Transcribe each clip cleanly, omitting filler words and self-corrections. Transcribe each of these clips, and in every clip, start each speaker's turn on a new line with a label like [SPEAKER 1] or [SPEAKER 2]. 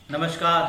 [SPEAKER 1] नमस्कार,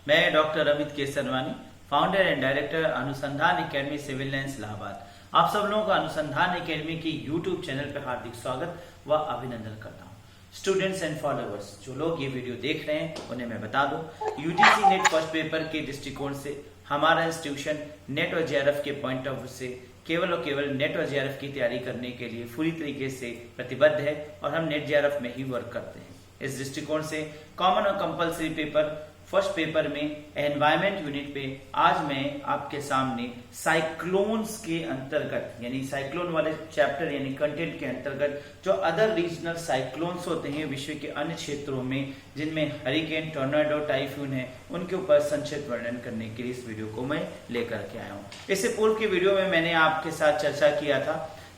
[SPEAKER 1] मैं doctor Amit Kesarwani, founder and director अनुसंधान एकेडमी सिविल लाइंस इलाहाबाद। आप सब लोगों का अनुसंधान एकेडमी की यूट्यूब चैनल पर हार्दिक स्वागत व अभिनंदन करता हूं। स्टूडेंट्स एंड फॉलोअर्स, जो लोग ये वीडियो देख रहे हैं उन्हें मैं बता दूं, यूजीसी नेट फर्स्ट पेपर के दृष्टिकोण से हमारा इंस्टीट्यूशन नेट और जेआरएफ के पॉइंट ऑफ व्यू से केवल और केवल नेट और जेआरएफ की तैयारी करने के लिए पूरी तरीके से प्रतिबद्ध है और हम नेट जेआरएफ में ही वर्क करते हैं। इस दृष्टिकोण से कॉमन और कंपलसरी पेपर फर्स्ट पेपर में एनवायरमेंट यूनिट पे आज मैं आपके सामने साइक्लोन्स के अंतर्गत यानी साइक्लोन वाले चैप्टर यानी कंटेंट के अंतर्गत जो अदर रीजनल साइक्लोन्स होते हैं विश्व के अन्य क्षेत्रों में, जिनमें हरिकेन, टोर्नाडो, टाइफून है, उनके ऊपर संक्षिप्त वर्णन करने के लिए इस वीडियो को मैं लेकर के आया हूँ। इससे पूर्व की वीडियो में मैंने आपके साथ चर्चा किया था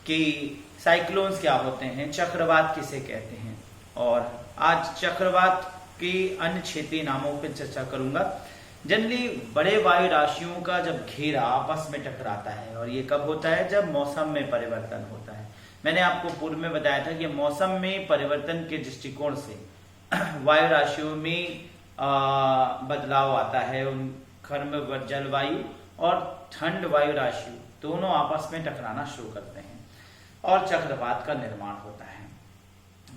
[SPEAKER 1] कि साइक्लोन्स क्या होते हैं, चक्रवात किसे कहते हैं, और आज चक्रवात के अन्य क्षेत्रीय नामों पर चर्चा करूंगा। जनरली बड़े वायु राशियों का जब घेरा आपस में टकराता है, और ये कब होता है, जब मौसम में परिवर्तन होता है। मैंने आपको पूर्व में बताया था कि मौसम में परिवर्तन के दृष्टिकोण से वायु राशियों में बदलाव आता है। उन गर्म जलवायु और ठंड वायु राशि दोनों आपस में टकराना शुरू करते हैं और चक्रवात का निर्माण होता है।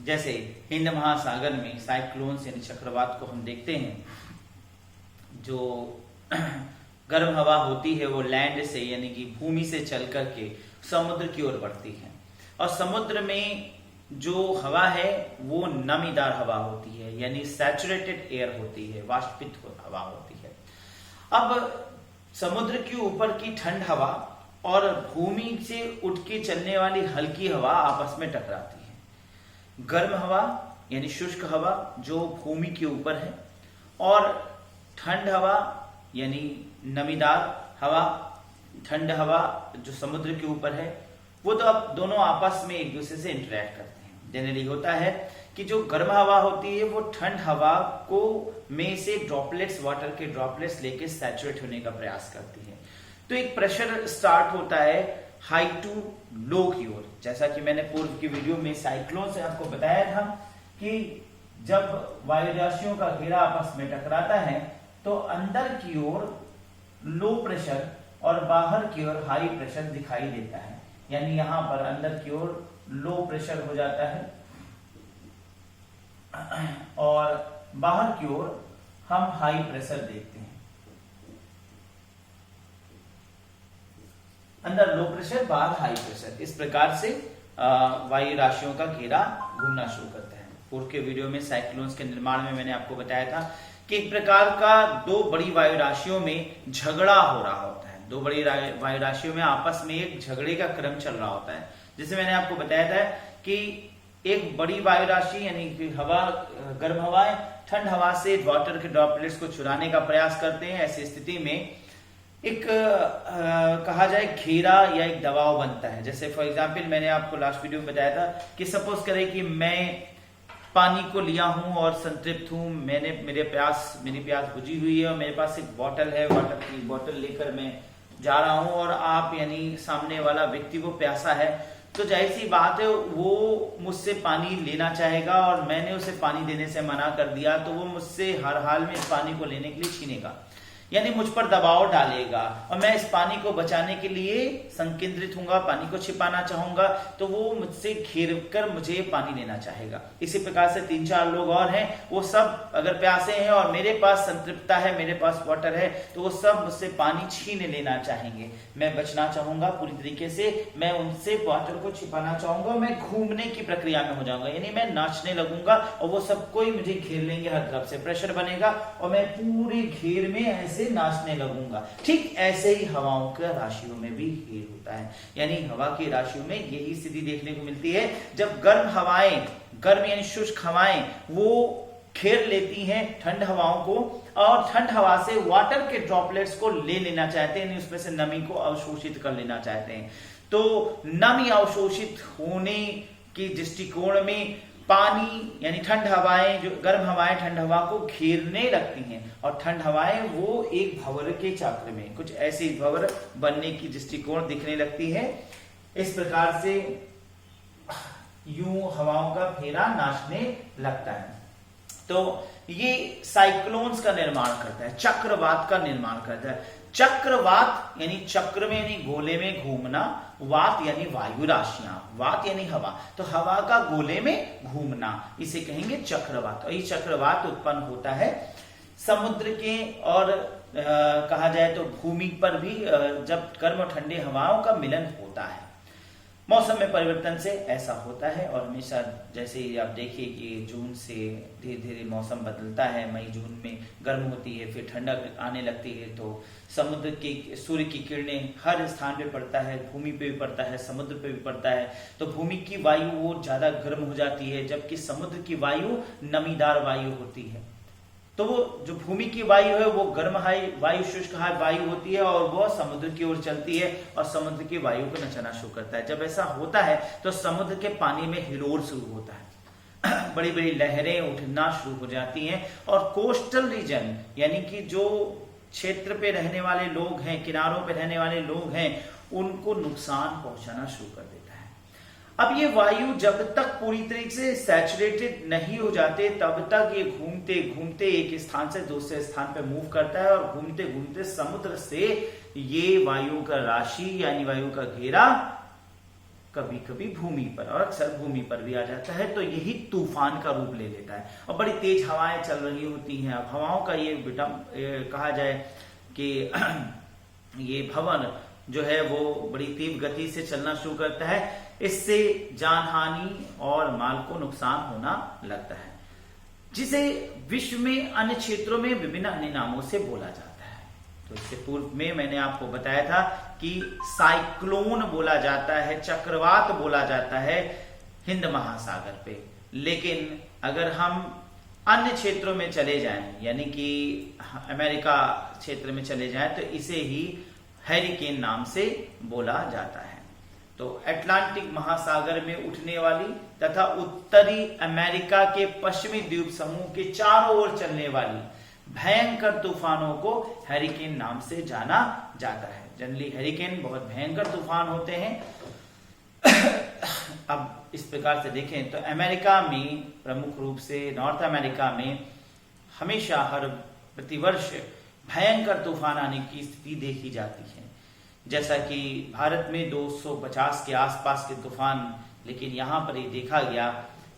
[SPEAKER 1] जैसे हिंद महासागर में साइक्लोन्स यानी चक्रवात को हम देखते हैं, जो गर्म हवा होती है वो लैंड से यानी कि भूमि से चल करके समुद्र की ओर बढ़ती है, और समुद्र में जो हवा है वो नमीदार हवा होती है यानी सैचुरेटेड एयर होती है, वाष्पित हवा होती है। अब समुद्र के ऊपर की ठंड हवा और भूमि से उठ के चलने वाली हल्की हवा आपस में टकराती है। गर्म हवा यानी शुष्क हवा जो भूमि के ऊपर है, और ठंड हवा यानी नमीदार हवा, ठंड हवा जो समुद्र के ऊपर है, वो तो अब दोनों आपस में एक दूसरे से इंटरेक्ट करते हैं। जनरली होता है कि जो गर्म हवा होती है वो ठंड हवा को में से ड्रॉपलेट्स, वाटर के ड्रॉपलेट्स लेके सैचुरेट होने का प्रयास करती है। तो एक प्रेशर स्टार्ट होता है हाई टू लो की ओर। जैसा कि मैंने पूर्व की वीडियो में साइक्लोन से आपको बताया था कि जब वायु राशियों का घेरा आपस में टकराता है तो अंदर की ओर लो प्रेशर और बाहर की ओर हाई प्रेशर दिखाई देता है। यानी यहां पर अंदर की ओर लो प्रेशर हो जाता है और बाहर की ओर हम हाई प्रेशर देखते हैं। अंदर लो प्रेशर, बाहर हाई प्रेशर, इस प्रकार से वायु राशियों का घेरा घूमना शुरू करता है। पूर्व के वीडियो में साइक्लोन्स के निर्माण में मैंने आपको बताया था कि एक प्रकार का दो बड़ी वायु राशियों में झगड़ा हो रहा होता है। दो बड़ी वायु राशियों में आपस में एक झगड़े का क्रम चल रहा होता है। जैसे मैंने आपको बताया था कि एक बड़ी वायु राशि यानी कि हवा, गर्म हवाएं ठंड हवा से वाटर के ड्रॉपलेट्स को चुराने का प्रयास करते हैं। ऐसी स्थिति में एक कहा जाए घेरा या एक दबाव बनता है। जैसे फॉर एग्जांपल मैंने आपको लास्ट वीडियो में बताया था कि सपोज करें कि मैं पानी को लिया हूं और संतृप्त हूं, मेरी प्यास बुझी हुई है और मेरे पास एक बॉटल है, वाटर की बॉटल लेकर मैं जा रहा हूं, और आप यानी सामने वाला व्यक्ति वो प्यासा है, तो जाहिर सी बात है वो मुझसे पानी लेना चाहेगा और मैंने उसे पानी देने से मना कर दिया तो वो मुझसे हर हाल में इस पानी को लेने के लिए छीनेगा, यानी मुझ पर दबाव डालेगा, और मैं इस पानी को बचाने के लिए संकेंद्रित हूंगा, पानी को छिपाना चाहूंगा, तो वो मुझसे घेर कर मुझे पानी लेना चाहेगा। इसी प्रकार से 3-4 लोग और हैं, वो सब अगर प्यासे हैं और मेरे पास संतृप्तता है, मेरे पास वाटर है, तो वो सब मुझसे पानी छीन लेना चाहेंगे। मैं बचना चाहूंगा पूरी तरीके से, मैं उनसे वाटर को छिपाना चाहूंगा, मैं घूमने की प्रक्रिया में हो जाऊंगा, यानी मैं नाचने लगूंगा और वो सब कोई मुझे घेर लेंगे, हर तरफ से प्रेशर बनेगा और मैं पूरे घेर में ऐसे नाचने लगूंगा। ठीक ऐसे ही हवाओं के राशियों में भी घेर होता है, यानी हवा की राशियों में यही स्थिति देखने को मिलती है। जब गर्म हवाएं, गर्म यानी शुष्क हवाएं, वो घेर लेती हैं ठंड हवाओं को और ठंड हवा से वाटर के ड्रॉपलेट्स को ले लेना चाहते हैं, उसमें से नमी को अवशोषित कर लेना चाहते हैं। तो नमी अवशोषित होने के दृष्टिकोण में पानी यानी ठंड हवाएं, जो गर्म हवाएं ठंड हवा को घेरने लगती हैं, और ठंड हवाएं वो एक भंवर के चक्र में कुछ ऐसे भंवर बनने की दृष्टिकोण दिखने लगती है। इस प्रकार से यूं हवाओं का घेरा नाचने लगता है। तो ये साइक्लोन्स का निर्माण करता है, चक्रवात का निर्माण करता है। चक्रवात यानी चक्र में यानी गोले में घूमना, वात यानी वायु राशियां, वात यानी हवा, तो हवा का गोले में घूमना, इसे कहेंगे चक्रवात। और ये चक्रवात उत्पन्न होता है समुद्र के और कहा जाए तो भूमि पर भी जब गर्म और ठंडे हवाओं का मिलन होता है। मौसम में परिवर्तन से ऐसा होता है और हमेशा जैसे ही आप देखिए कि जून से धीरे धीरे मौसम बदलता है, मई जून में गर्म होती है, फिर ठंडक आने लगती है, तो समुद्र की सूर्य की किरणें हर स्थान पे पड़ता है, भूमि पे भी पड़ता है, समुद्र पे भी पड़ता है, तो भूमि की वायु वो ज्यादा गर्म हो जाती है, जबकि समुद्र की वायु नमीदार वायु होती है। तो वो जो भूमि की वायु है वो गर्म वायु, शुष्क वायु होती है और वो समुद्र की ओर चलती है और समुद्र की वायु को नचाना शुरू करता है। जब ऐसा होता है तो समुद्र के पानी में हिलोर शुरू होता है, बड़ी बड़ी लहरें उठना शुरू हो जाती हैं और कोस्टल रीजन यानी कि जो क्षेत्र पे रहने वाले लोग हैं, किनारों पे रहने वाले लोग हैं, उनको नुकसान पहुंचाना शुरू कर देता है। अब ये वायु जब तक पूरी तरीके से सैचुरेटेड नहीं हो जाते तब तक ये घूमते घूमते एक स्थान से दूसरे स्थान पे मूव करता है और घूमते घूमते समुद्र से ये वायु का राशि यानी वायु का घेरा कभी कभी भूमि पर और अक्सर भूमि पर भी आ जाता है, तो यही तूफान का रूप ले लेता है और बड़ी तेज हवाएं चल रही होती हैं। अब हवाओं का ये कहा जाए कि ये भवन जो है वो बड़ी तीव्र गति से चलना शुरू करता है, इससे जान हानि और माल को नुकसान होना लगता है, जिसे विश्व में अन्य क्षेत्रों में विभिन्न अन्य नामों से बोला जाता है। तो इससे पूर्व में मैंने आपको बताया था कि साइक्लोन बोला जाता है, चक्रवात बोला जाता है हिंद महासागर पे, लेकिन अगर हम अन्य क्षेत्रों में चले जाएं यानी कि अमेरिका क्षेत्र में चले जाएं तो इसे ही हैरिकेन नाम से बोला जाता है। तो अटलांटिक महासागर में उठने वाली तथा उत्तरी अमेरिका के पश्चिमी द्वीप समूह के चारों ओर चलने वाली भयंकर तूफानों को हैरिकेन नाम से जाना जाता है। जनरली हैरिकेन बहुत भयंकर तूफान होते हैं। अब इस प्रकार से देखें तो अमेरिका में प्रमुख रूप से नॉर्थ अमेरिका में हमेशा हर प्रतिवर्ष भयंकर तूफान आने की स्थिति देखी जाती है, जैसा कि भारत में 250 के आसपास के तूफान, लेकिन यहां पर ये देखा गया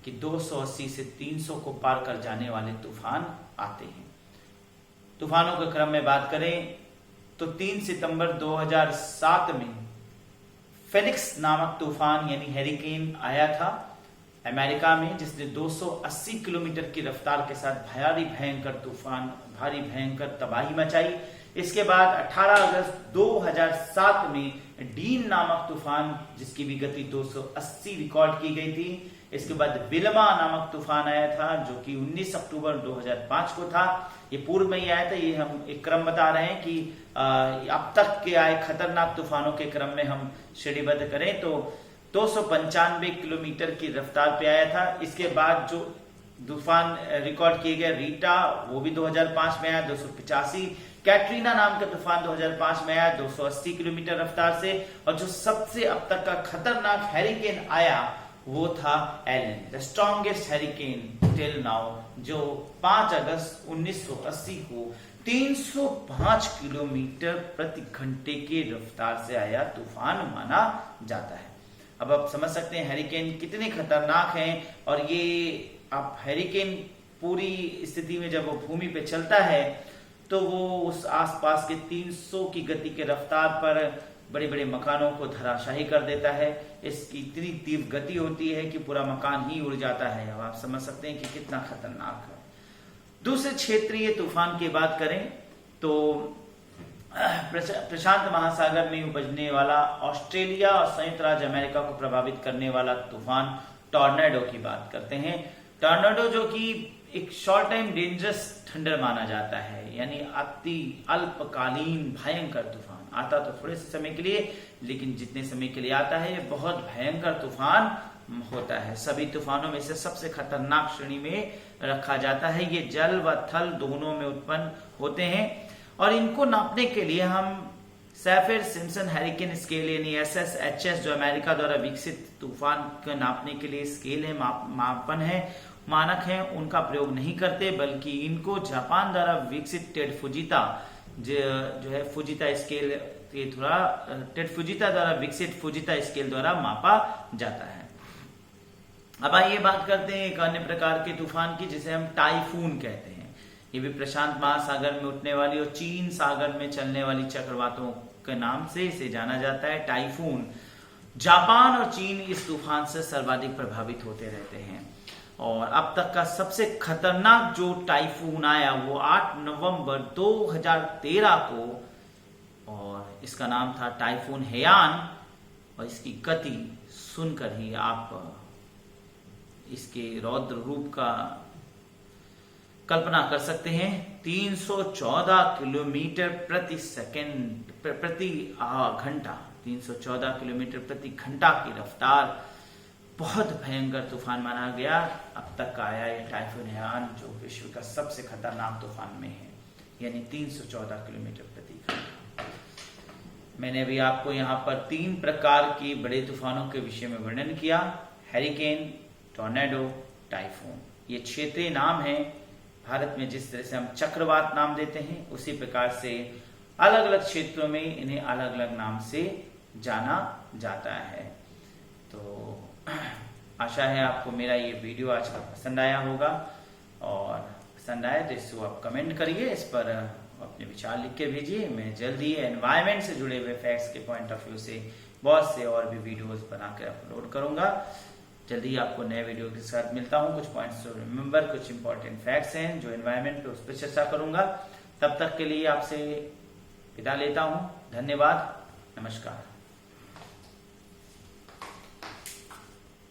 [SPEAKER 1] कि 280 से 300 को पार कर जाने वाले तूफान आते हैं। तूफानों के क्रम में बात करें तो 3 सितंबर 2007 में फेनिक्स नामक तूफान यानी हैरिकेन आया था अमेरिका में, जिसने 280 किलोमीटर की रफ्तार के साथ भारी भयंकर तूफान, भारी भयंकर तबाही मचाई। इसके बाद 18 अगस्त 2007 में डीन नामक तूफान, जिसकी भी गति 280 रिकॉर्ड की गई थी। इसके बाद विल्मा नामक तूफान आया था जो कि 19 अक्टूबर 2005 को था। ये पूर्व में ही आया था। ये हम एक क्रम बता रहे हैं कि अब तक के आए खतरनाक तूफानों के क्रम में हम श्रेणीबद्ध करें तो 295 किलोमीटर की रफ्तार पे आया था। इसके बाद जो तूफान रिकॉर्ड किए गए रीटा, वो भी 2005 में आया 285। कैटरीना नाम का तूफान 2005 में आया 280 किलोमीटर रफ्तार से। और जो सबसे अब तक का खतरनाक हैरिकेन आया वो था Allen, the strongest hurricane till now, जो 5 अगस्त 1980 को 305 किलोमीटर प्रति घंटे की रफ्तार से आया तूफान माना जाता है। अब आप समझ सकते हैं हैरिकेन कितने खतरनाक हैं। और ये आप हैरिकेन पूरी स्थिति में जब वो भूमि पे चलता है तो वो उस आसपास के 300 की गति के रफ्तार पर बड़े बड़े मकानों को धराशायी कर देता है। इसकी इतनी तीव्र गति होती है कि पूरा मकान ही उड़ जाता है। अब आप समझ सकते हैं कि कितना खतरनाक है। दूसरे क्षेत्रीय तूफान की बात करें तो प्रशांत महासागर में उपजने वाला ऑस्ट्रेलिया और संयुक्त राज्य अमेरिका को प्रभावित करने वाला तूफान टॉर्नेडो की बात करते हैं। टॉर्नेडो जो कि एक शॉर्ट टाइम डेंजरस थंडर माना जाता है, यानी अति अल्पकालीन भयंकर तूफान। आता तो थोड़े से समय के लिए, लेकिन जितने समय के लिए आता है ये बहुत भयंकर तूफान होता है। सभी तूफानों में से सबसे खतरनाक श्रेणी में रखा जाता है। ये जल व थल दोनों में उत्पन्न होते हैं और इनको नापने के लिए हम सैफिर सिम्पसन हैरिकेन स्केल यानी SSHS, जो अमेरिका द्वारा विकसित तूफान को नापने के लिए स्केल है, मापन है, मानक हैं उनका प्रयोग नहीं करते, बल्कि इनको जापान द्वारा विकसित टेड फुजिता जो है फुजिता स्केल के द्वारा टेड फुजिता द्वारा विकसित फुजिता स्केल द्वारा मापा जाता है। अब आइए बात करते हैं एक अन्य प्रकार के तूफान की, जिसे हम टाइफून कहते हैं। ये भी प्रशांत महासागर में उठने वाली और चीन सागर में चलने वाली चक्रवातों के नाम से इसे जाना जाता है। टाइफून जापान और चीन इस तूफान से सर्वाधिक प्रभावित होते रहते हैं और अब तक का सबसे खतरनाक जो टाइफून आया वो 8 नवंबर 2013 को, और इसका नाम था टाइफून हेयान। और इसकी गति सुनकर ही आप इसके रौद्र रूप का कल्पना कर सकते हैं। 314 किलोमीटर प्रति सेकंड प्रति घंटा 314 किलोमीटर प्रति घंटा की रफ्तार, बहुत भयंकर तूफान माना गया। अब तक का आया ये टाइफून हेयान, जो विश्व का सबसे खतरनाक तूफान में है, यानी 314 किलोमीटर प्रति घंटा। मैंने अभी आपको यहाँ पर 3 प्रकार के बड़े तूफानों के विषय में वर्णन किया: हैरिकेन, टॉर्नेडो, टाइफून। ये क्षेत्रीय नाम है। भारत में जिस तरह से हम चक्रवात नाम देते हैं, उसी प्रकार से अलग अलग क्षेत्रों में इन्हें अलग अलग नाम से जाना जाता है। तो आशा है आपको मेरा ये वीडियो आज का पसंद आया होगा, और पसंद आए तो इसको आप कमेंट करिए, इस पर अपने विचार लिख के भेजिए। मैं जल्दी एनवायरमेंट से जुड़े हुए फैक्ट्स के पॉइंट ऑफ व्यू से बहुत से और भी वीडियोस बनाकर अपलोड करूंगा। जल्दी आपको नए वीडियो के साथ मिलता हूं। कुछ पॉइंट्स टू रिमेंबर, कुछ इंपॉर्टेंट फैक्ट्स हैं जो एनवायरमेंट पे, उस पर चर्चा करूंगा। तब तक के लिए आपसे विदा लेता हूं। धन्यवाद, नमस्कार।